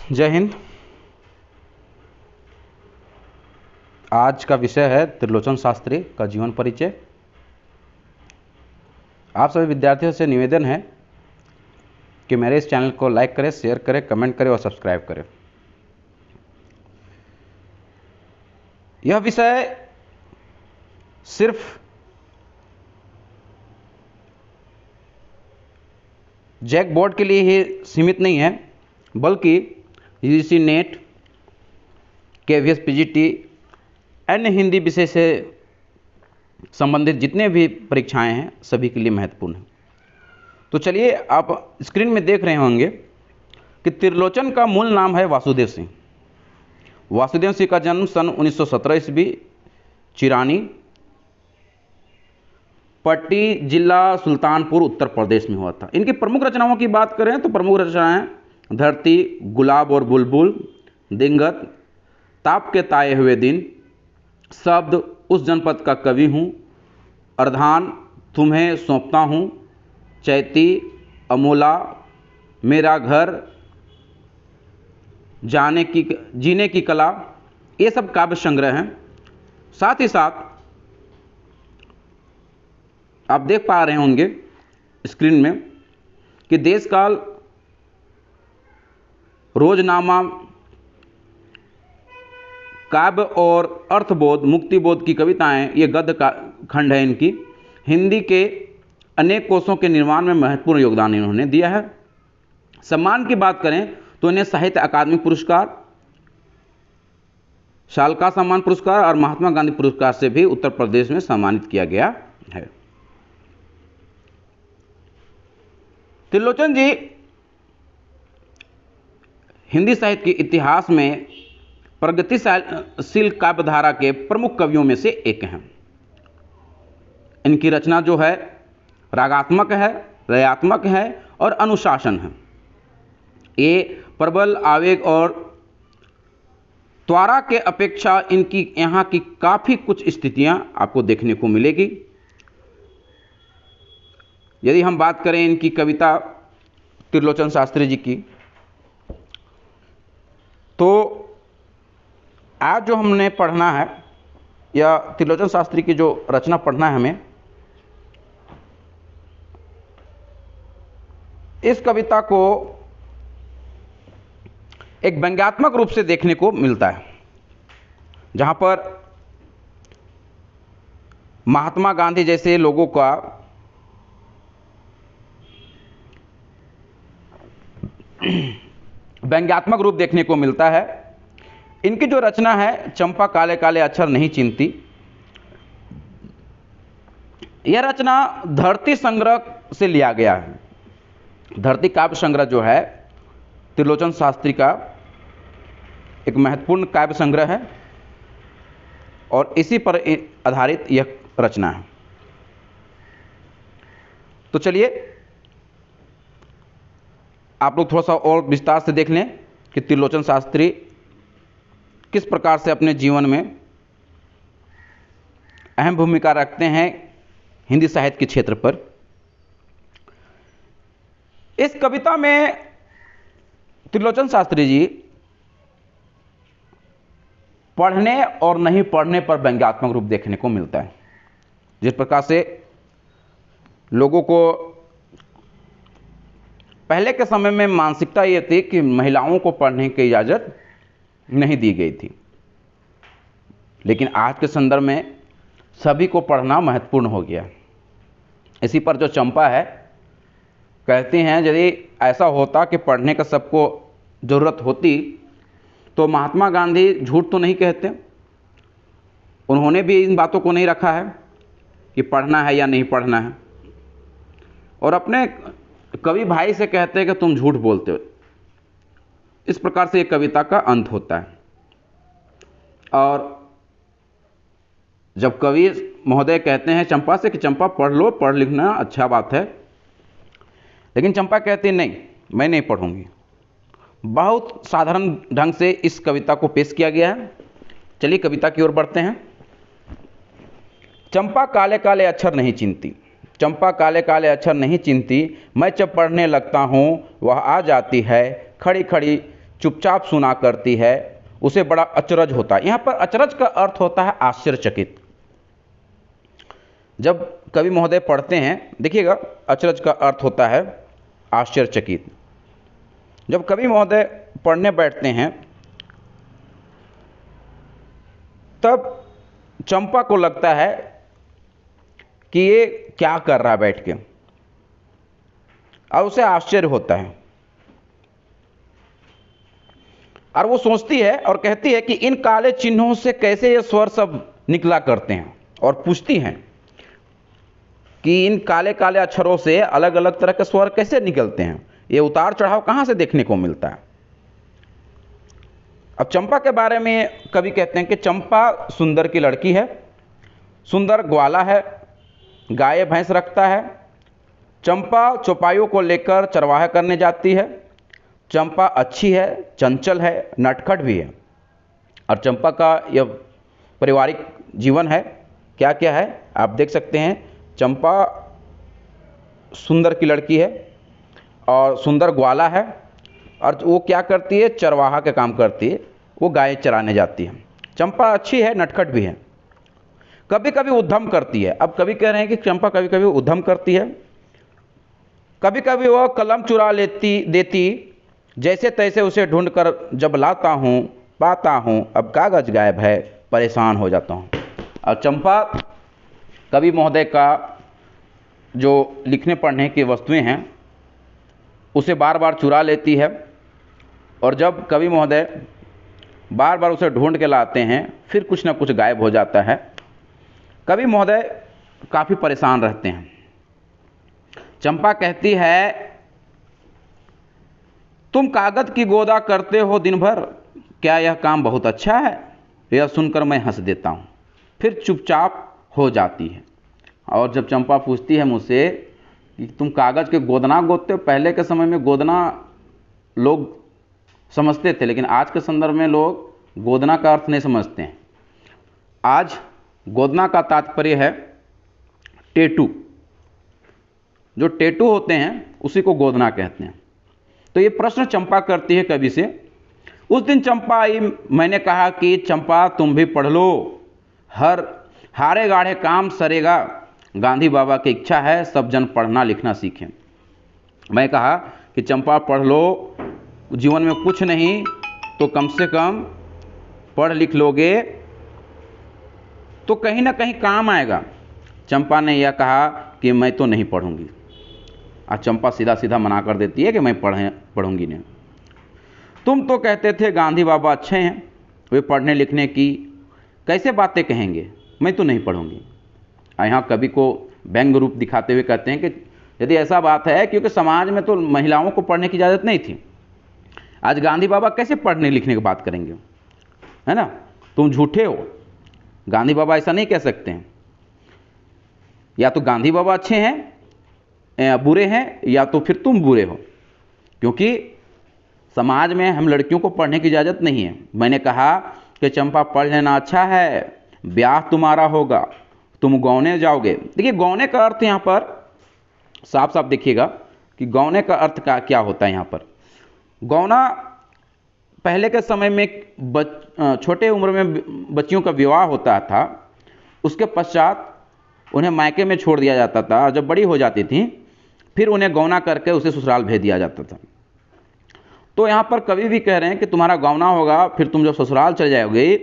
जय हिंद। आज का विषय है त्रिलोचन शास्त्री का जीवन परिचय। आप सभी विद्यार्थियों से निवेदन है कि मेरे इस चैनल को लाइक करें, शेयर करें, कमेंट करें और सब्सक्राइब करें। यह विषय सिर्फ जैक बोर्ड के लिए ही सीमित नहीं है, बल्कि यूजीसी नेट, केवीएस पीजीटी, अन्य हिंदी विषय से संबंधित जितने भी परीक्षाएं हैं सभी के लिए महत्वपूर्ण है। तो चलिए, आप स्क्रीन में देख रहे होंगे कि त्रिलोचन का मूल नाम है वासुदेव सिंह। वासुदेव सिंह का जन्म सन 1917 ईस्वी चिरानी, पट्टी जिला, सुल्तानपुर, उत्तर प्रदेश में हुआ था। इनकी प्रमुख रचनाओं की बात करें तो प्रमुख रचनाएं धरती, गुलाब और बुलबुल, दिंगत, ताप के ताए हुए दिन, शब्द, उस जनपद का कवि हूँ, अर्धान, तुम्हें सौंपता हूँ, चैती, अमोला, मेरा घर, जीने की कला, ये सब काव्य संग्रह हैं। साथ ही साथ आप देख पा रहे होंगे स्क्रीन में कि देश काल, रोजनामा, काव्य और अर्थबोध, मुक्तिबोध की कविताएं, ये गद्य का खंड है इनकी। हिंदी के अनेक कोशों के निर्माण में महत्वपूर्ण योगदान इन्होंने दिया है। सम्मान की बात करें तो इन्हें साहित्य अकादमी पुरस्कार, शालका सम्मान पुरस्कार और महात्मा गांधी पुरस्कार से भी उत्तर प्रदेश में सम्मानित किया गया है। त्रिलोचन जी हिंदी साहित्य के इतिहास में प्रगतिशील काव्यधारा के प्रमुख कवियों में से एक हैं। इनकी रचना जो है रागात्मक है, लयात्मक है और अनुशासन है। ये प्रबल आवेग और त्वरा के अपेक्षा इनकी यहाँ की काफ़ी कुछ स्थितियाँ आपको देखने को मिलेगी। यदि हम बात करें इनकी कविता त्रिलोचन शास्त्री जी की, तो आज जो हमने पढ़ना है या त्रिलोचन शास्त्री की जो रचना पढ़ना है हमें, इस कविता को एक व्यंग्यात्मक रूप से देखने को मिलता है, जहां पर महात्मा गांधी जैसे लोगों का व्यंग्यात्मक रूप देखने को मिलता है। इनकी जो रचना है चंपा काले काले अक्षर नहीं चिंती, यह रचना धरती संग्रह से लिया गया है। धरती काव्य संग्रह जो है त्रिलोचन शास्त्री का एक महत्वपूर्ण काव्य संग्रह है और इसी पर आधारित यह रचना है। तो चलिए, आप लोग थोड़ा सा और विस्तार से देख लें कि त्रिलोचन शास्त्री किस प्रकार से अपने जीवन में अहम भूमिका रखते हैं हिंदी साहित्य के क्षेत्र पर। इस कविता में त्रिलोचन शास्त्री जी पढ़ने और नहीं पढ़ने पर व्यंग्यात्मक रूप देखने को मिलता है। जिस प्रकार से लोगों को पहले के समय में मानसिकता ये थी कि महिलाओं को पढ़ने की इजाज़त नहीं दी गई थी, लेकिन आज के संदर्भ में सभी को पढ़ना महत्वपूर्ण हो गया। इसी पर जो चंपा है कहती हैं, यदि ऐसा होता कि पढ़ने का सबको ज़रूरत होती तो महात्मा गांधी झूठ तो नहीं कहते। उन्होंने भी इन बातों को नहीं रखा है कि पढ़ना है या नहीं पढ़ना है, और अपने कवि भाई से कहते हैं कि तुम झूठ बोलते हो। इस प्रकार से एक कविता का अंत होता है। और जब कवि महोदय कहते हैं चंपा से कि चंपा पढ़ लो, पढ़ लिखना अच्छा बात है, लेकिन चंपा कहती नहीं, मैं नहीं पढ़ूंगी। बहुत साधारण ढंग से इस कविता को पेश किया गया है। चलिए कविता की ओर बढ़ते हैं। चंपा काले काले अक्षर नहीं चिंती, चंपा काले काले अक्षर नहीं चिंती, मैं जब पढ़ने लगता हूँ वह आ जाती है खड़ी खड़ी चुपचाप सुना करती है, उसे बड़ा अचरज होता है। यहाँ पर अचरज का अर्थ होता है आश्चर्यचकित। जब कवि महोदय पढ़ते हैं, देखिएगा, अचरज का अर्थ होता है आश्चर्यचकित। जब कवि महोदय पढ़ने बैठते हैं तब चंपा को लगता है कि ये क्या कर रहा है बैठ के, और उसे आश्चर्य होता है और वो सोचती है और कहती है कि इन काले चिन्हों से कैसे ये स्वर सब निकला करते हैं, और पूछती हैं कि इन काले काले अक्षरों से अलग अलग तरह के स्वर कैसे निकलते हैं, ये उतार चढ़ाव कहां से देखने को मिलता है। अब चंपा के बारे में कवि कहते हैं कि चंपा सुंदर की लड़की है, सुंदर ग्वाला है, गाय भैंस रखता है। चंपा चौपाइयों को लेकर चरवाहा करने जाती है। चंपा अच्छी है, चंचल है, नटखट भी है। और चंपा का यह पारिवारिक जीवन है, क्या क्या है आप देख सकते हैं। चंपा सुंदर की लड़की है और सुंदर ग्वाला है, और वो क्या करती है, चरवाहा के काम करती है, वो गाय चराने जाती है। चंपा अच्छी है, नटखट भी है, कभी कभी उद्यम करती है। अब कभी कह रहे हैं कि चंपा कभी कभी उद्यम करती है, कभी कभी वह कलम चुरा देती, जैसे तैसे उसे ढूंढकर जब लाता हूँ पाता हूँ अब कागज गायब है, परेशान हो जाता हूँ। और चंपा कवि महोदय का जो लिखने पढ़ने की वस्तुएं हैं उसे बार बार चुरा लेती है, और जब कवि महोदय बार बार उसे ढूंढ के लाते हैं फिर कुछ ना कुछ गायब हो जाता है। कवि महोदय काफ़ी परेशान रहते हैं। चंपा कहती है, तुम कागज की गोदा करते हो दिन भर, क्या यह काम बहुत अच्छा है? यह सुनकर मैं हंस देता हूँ, फिर चुपचाप हो जाती है। और जब चंपा पूछती है मुझसे कि तुम कागज के गोदना गोदते हो, पहले के समय में गोदना लोग समझते थे, लेकिन आज के संदर्भ में लोग गोदना का अर्थ नहीं समझते हैं। आज गोदना का तात्पर्य है टेटू, जो टेटू होते हैं उसी को गोदना कहते हैं। तो ये प्रश्न चंपा करती है कवि से। उस दिन चंपा आई, मैंने कहा कि चंपा तुम भी पढ़ लो, हारे गाढ़े काम सरेगा, गांधी बाबा की इच्छा है सब जन पढ़ना लिखना सीखें। मैं कहा कि चंपा पढ़ लो, जीवन में कुछ नहीं तो कम से कम पढ़ लिख लोगे तो कहीं ना कहीं काम आएगा। चंपा ने यह कहा कि मैं तो नहीं पढ़ूंगी। और चंपा सीधा सीधा मना कर देती है कि मैं पढ़ूंगी नहीं। तुम तो कहते थे गांधी बाबा अच्छे हैं, वे पढ़ने लिखने की कैसे बातें कहेंगे, मैं तो नहीं पढ़ूंगी। और यहाँ कवि को व्यंग्य रूप दिखाते हुए कहते हैं कि यदि ऐसा बात है, क्योंकि समाज में तो महिलाओं को पढ़ने की इजाज़त नहीं थी, आज गांधी बाबा कैसे पढ़ने लिखने की बात करेंगे, है ना? तुम झूठे हो, गांधी बाबा ऐसा नहीं कह सकते हैं। या तो गांधी बाबा अच्छे हैं बुरे हैं, या तो फिर तुम बुरे हो, क्योंकि समाज में हम लड़कियों को पढ़ने की इजाज़त नहीं है। मैंने कहा कि चंपा पढ़ लेना अच्छा है, ब्याह तुम्हारा होगा, तुम गौने जाओगे। देखिए गौने का अर्थ यहाँ पर साफ साफ देखिएगा कि गौने का अर्थ का क्या होता है। यहाँ पर गौना पहले के समय में छोटे उम्र में बच्चियों का विवाह होता था, उसके पश्चात उन्हें मायके में छोड़ दिया जाता था, और जब बड़ी हो जाती थी फिर उन्हें गौना करके उसे ससुराल भेज दिया जाता था। तो यहाँ पर कवि भी कह रहे हैं कि तुम्हारा गौना होगा, फिर तुम जब ससुराल चले जाओगे,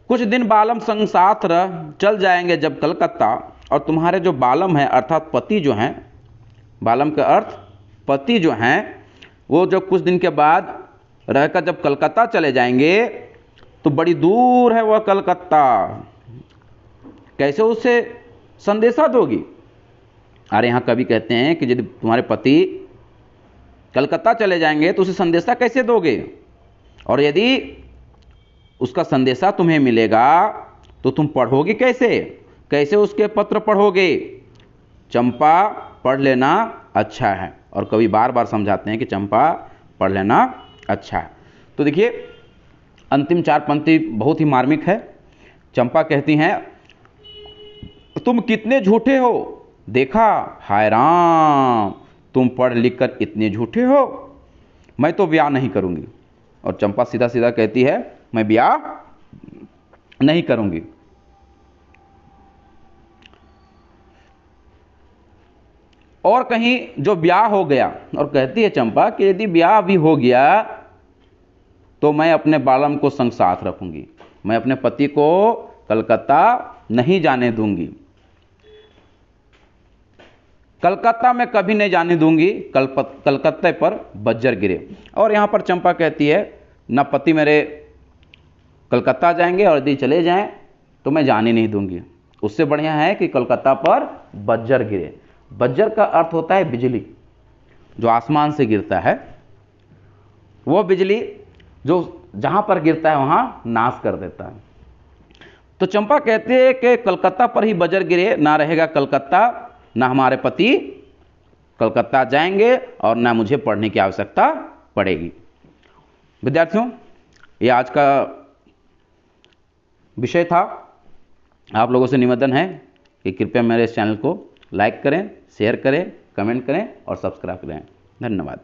कुछ दिन बालम संग साथ रह चल जाएंगे जब कलकत्ता, और तुम्हारे जो बालम है अर्थात पति जो हैं, बालम का अर्थ पति जो हैं, वो जब कुछ दिन के बाद रहकर जब कलकत्ता चले जाएंगे तो बड़ी दूर है वह कलकत्ता, कैसे उसे संदेशा दोगी? अरे यहाँ कवि कहते हैं कि यदि तुम्हारे पति कलकत्ता चले जाएंगे तो उसे संदेशा कैसे दोगे, और यदि उसका संदेशा तुम्हें मिलेगा तो तुम पढ़ोगे कैसे, कैसे उसके पत्र पढ़ोगे? चंपा पढ़ लेना अच्छा है, और कवि बार बार समझाते हैं कि चंपा पढ़ लेना अच्छा है। तो देखिए अंतिम चार पंक्ति बहुत ही मार्मिक है। चंपा कहती हैं, तुम कितने झूठे हो, देखा हाय राम, तुम पढ़ लिख कर इतने झूठे हो, मैं तो ब्याह नहीं करूंगी। और चंपा सीधा सीधा कहती है मैं ब्याह नहीं करूंगी। और कहीं जो ब्याह हो गया, और कहती है चंपा कि यदि ब्याह भी हो गया तो मैं अपने बालम को संग साथ रखूंगी, मैं अपने पति को कलकत्ता नहीं जाने दूंगी, कलकत्ता में कभी नहीं जाने दूंगी, कलकत्ते पर बज्जर गिरे। और यहां पर चंपा कहती है ना पति मेरे कलकत्ता जाएंगे और यदि चले जाएं तो मैं जाने नहीं दूंगी, उससे बढ़िया है कि कलकत्ता पर बज्जर गिरे। बज्जर का अर्थ होता है बिजली, जो आसमान से गिरता है, वो बिजली जो जहां पर गिरता है वहां नाश कर देता है। तो चंपा कहती है कि कलकत्ता पर ही बज्जर गिरे, ना रहेगा कलकत्ता, ना हमारे पति कलकत्ता जाएंगे और ना मुझे पढ़ने की आवश्यकता पड़ेगी। विद्यार्थियों, ये आज का विषय था। आप लोगों से निवेदन है कि कृपया मेरे इस चैनल को लाइक करें, शेयर करें, कमेंट करें और सब्सक्राइब करें। धन्यवाद।